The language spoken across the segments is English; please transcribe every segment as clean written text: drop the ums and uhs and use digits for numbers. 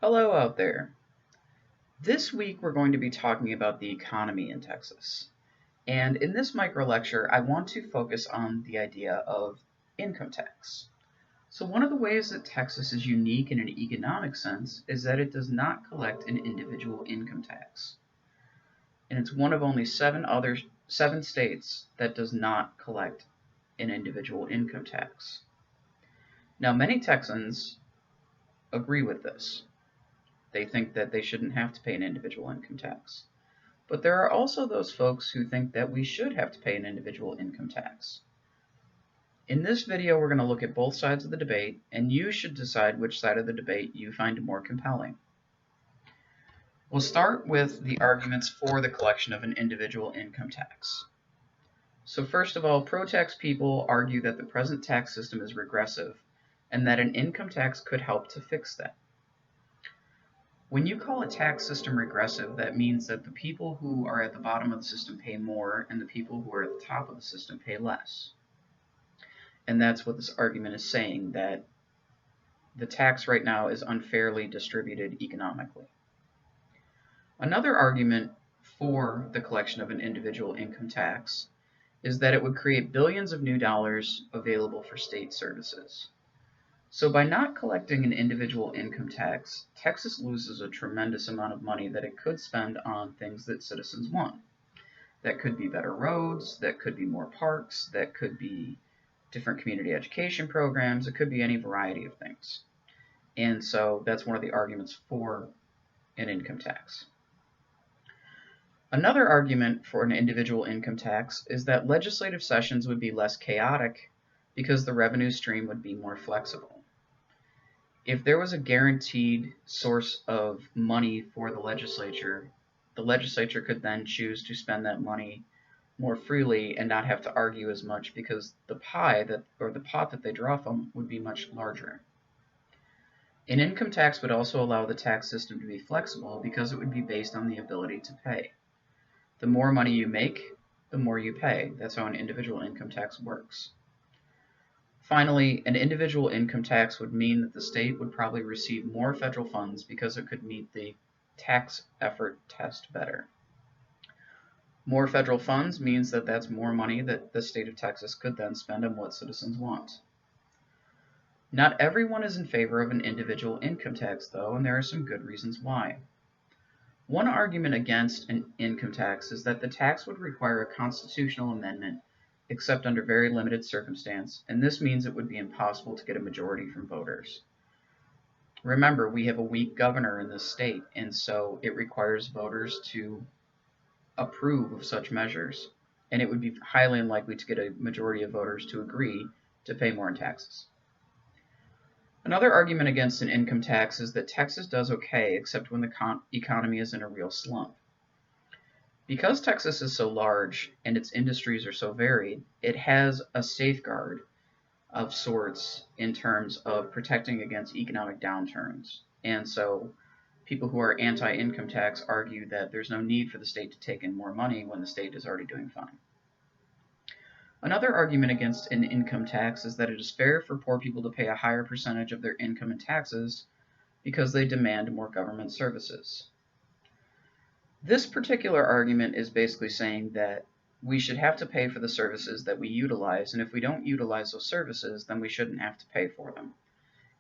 Hello out there. This week we're going to be talking about the economy in Texas. And in this micro lecture, I want to focus on the idea of income tax. So one of the ways that Texas is unique in an economic sense is that it does not collect an individual income tax. And it's one of only seven states that does not collect an individual income tax. Now, many Texans agree with this. They think that they shouldn't have to pay an individual income tax. But there are also those folks who think that we should have to pay an individual income tax. In this video, we're going to look at both sides of the debate, and you should decide which side of the debate you find more compelling. We'll start with the arguments for the collection of an individual income tax. So first of all, pro-tax people argue that the present tax system is regressive, and that an income tax could help to fix that. When you call a tax system regressive, that means that the people who are at the bottom of the system pay more and the people who are at the top of the system pay less. And that's what this argument is saying, that the tax right now is unfairly distributed economically. Another argument for the collection of an individual income tax is that it would create billions of new dollars available for state services. So by not collecting an individual income tax, Texas loses a tremendous amount of money that it could spend on things that citizens want. That could be better roads, that could be more parks, that could be different community education programs, it could be any variety of things. And so that's one of the arguments for an income tax. Another argument for an individual income tax is that legislative sessions would be less chaotic because the revenue stream would be more flexible. If there was a guaranteed source of money for the legislature could then choose to spend that money more freely and not have to argue as much because the pot that they draw from would be much larger. An income tax would also allow the tax system to be flexible because it would be based on the ability to pay. The more money you make, the more you pay. That's how an individual income tax works. Finally, an individual income tax would mean that the state would probably receive more federal funds because it could meet the tax effort test better. More federal funds means that that's more money that the state of Texas could then spend on what citizens want. Not everyone is in favor of an individual income tax, though, and there are some good reasons why. One argument against an income tax is that the tax would require a constitutional amendment except under very limited circumstance, and this means it would be impossible to get a majority from voters. Remember, we have a weak governor in this state, and so it requires voters to approve of such measures, and it would be highly unlikely to get a majority of voters to agree to pay more in taxes. Another argument against an income tax is that Texas does okay except when the economy is in a real slump. Because Texas is so large and its industries are so varied, it has a safeguard of sorts in terms of protecting against economic downturns. And so people who are anti-income tax argue that there's no need for the state to take in more money when the state is already doing fine. Another argument against an income tax is that it is fair for poor people to pay a higher percentage of their income in taxes because they demand more government services. This particular argument is basically saying that we should have to pay for the services that we utilize, and if we don't utilize those services, then we shouldn't have to pay for them.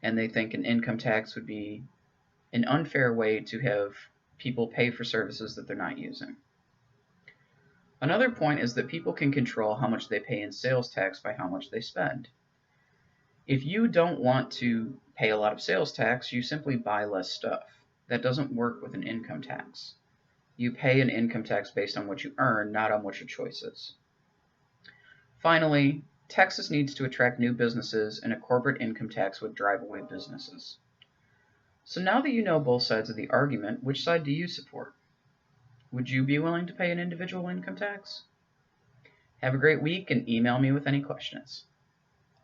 And they think an income tax would be an unfair way to have people pay for services that they're not using. Another point is that people can control how much they pay in sales tax by how much they spend. If you don't want to pay a lot of sales tax, you simply buy less stuff. That doesn't work with an income tax. You pay an income tax based on what you earn, not on what your choice is. Finally, Texas needs to attract new businesses, and a corporate income tax would drive away businesses. So now that you know both sides of the argument, which side do you support? Would you be willing to pay an individual income tax? Have a great week and email me with any questions.